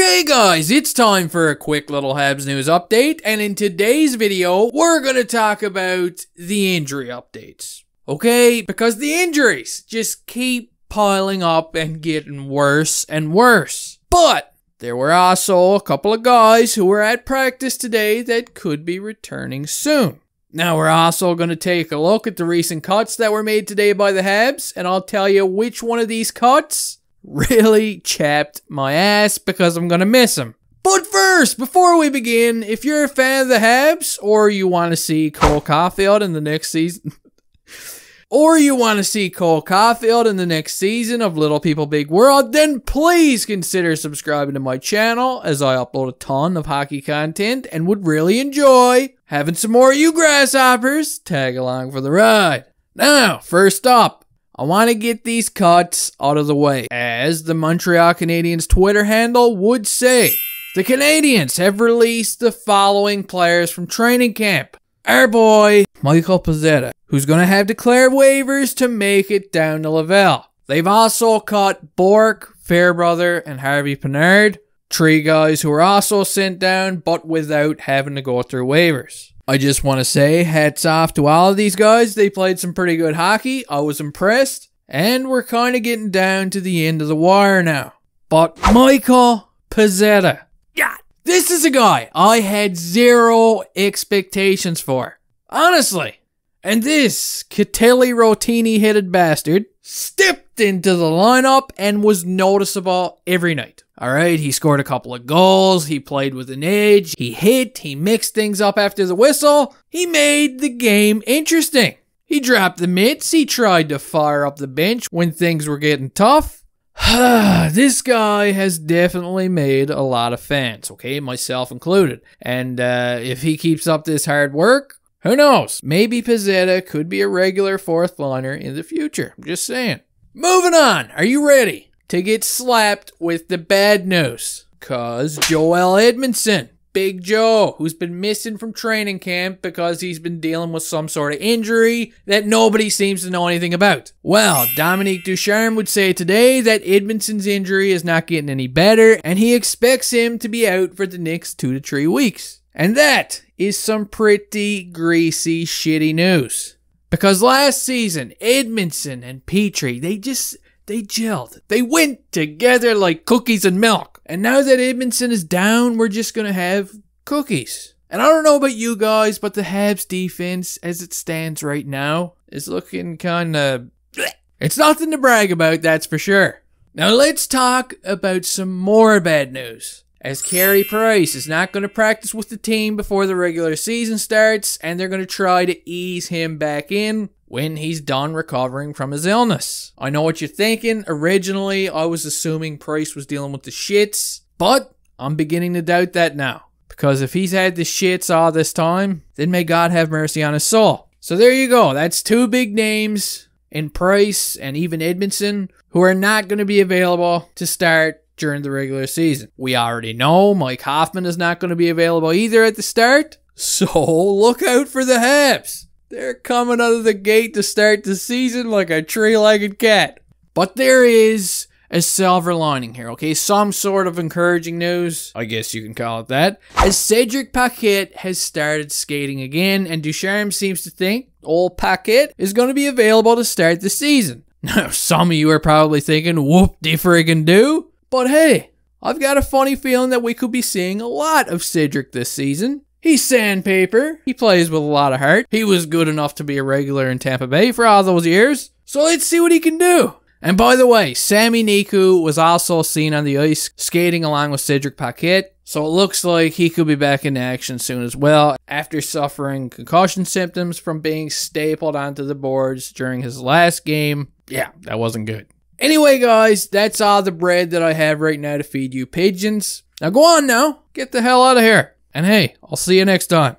Okay guys, it's time for a quick little Habs news update, and in today's video, we're gonna talk about the injury updates. Okay, because the injuries just keep piling up and getting worse and worse. But there were also a couple of guys who were at practice today that could be returning soon. Now we're also going to take a look at the recent cuts that were made today by the Habs, and I'll tell you which one of these cuts really chapped my ass because I'm going to miss them. But first, before we begin, if you're a fan of the Habs, or you want to see Cole Caulfield in the next season, of Little People Big World, then please consider subscribing to my channel as I upload a ton of hockey content and would really enjoy having some more of you grasshoppers tag along for the ride. Now, first up, I want to get these cuts out of the way. As the Montreal Canadiens Twitter handle would say, the Canadiens have released the following players from training camp. Our boy, Michael Pezetta, who's going to have declared waivers to make it down to Laval. They've also cut Bork, Fairbrother, and Harvey Pinard, 3 guys who were also sent down, but without having to go through waivers. I just want to say hats off to all of these guys. They played some pretty good hockey. I was impressed. And we're kind of getting down to the end of the wire now. But Michael Pezetta. God, this is a guy I had zero expectations for. Honestly. And this Catelli Rotini-headed bastard stepped into the lineup and was noticeable every night. Alright, he scored a couple of goals, he played with an edge, he hit, he mixed things up after the whistle, he made the game interesting. He dropped the mitts, he tried to fire up the bench when things were getting tough. This guy has definitely made a lot of fans, okay, myself included. And if he keeps up this hard work, who knows, maybe Pezetta could be a regular fourth liner in the future, I'm just saying. Moving on, are you ready to get slapped with the bad news? Cause Joel Edmundson, Big Joe, who's been missing from training camp because he's been dealing with some sort of injury that nobody seems to know anything about. Well, Dominique Ducharme would say today that Edmundson's injury is not getting any better and he expects him to be out for the next 2 to 3 weeks. And that is some pretty greasy, shitty news. Because last season, Edmundson and Petrie, they gelled. They went together like cookies and milk. And now that Edmundson is down, we're just going to have cookies. And I don't know about you guys, but the Habs defense, as it stands right now, is looking kind of... It's nothing to brag about, that's for sure. Now let's talk about some more bad news. As Carey Price is not going to practice with the team before the regular season starts, and they're going to try to ease him back in when he's done recovering from his illness. I know what you're thinking. Originally, I was assuming Price was dealing with the shits, but I'm beginning to doubt that now. Because if he's had the shits all this time, then may God have mercy on his soul. So there you go. That's 2 big names in Price and even Edmundson who are not going to be available to start during the regular season. We already know Mike Hoffman is not going to be available either at the start. So look out for the Habs. They're coming out of the gate to start the season like a three-legged cat. But there is a silver lining here, okay? Some sort of encouraging news, I guess you can call it that, as Cedric Paquette has started skating again, and Ducharme seems to think old Paquette is going to be available to start the season. Now, some of you are probably thinking, whoop-de-friggin' do. But hey, I've got a funny feeling that we could be seeing a lot of Cedric this season. He's sandpaper. He plays with a lot of heart. He was good enough to be a regular in Tampa Bay for all those years. So let's see what he can do. And by the way, Sami Niku was also seen on the ice skating along with Cedric Paquette. So it looks like he could be back in action soon as well after suffering concussion symptoms from being stapled onto the boards during his last game. Yeah, that wasn't good. Anyway, guys, that's all the bread that I have right now to feed you pigeons. Now go on now. Get the hell out of here. And hey, I'll see you next time.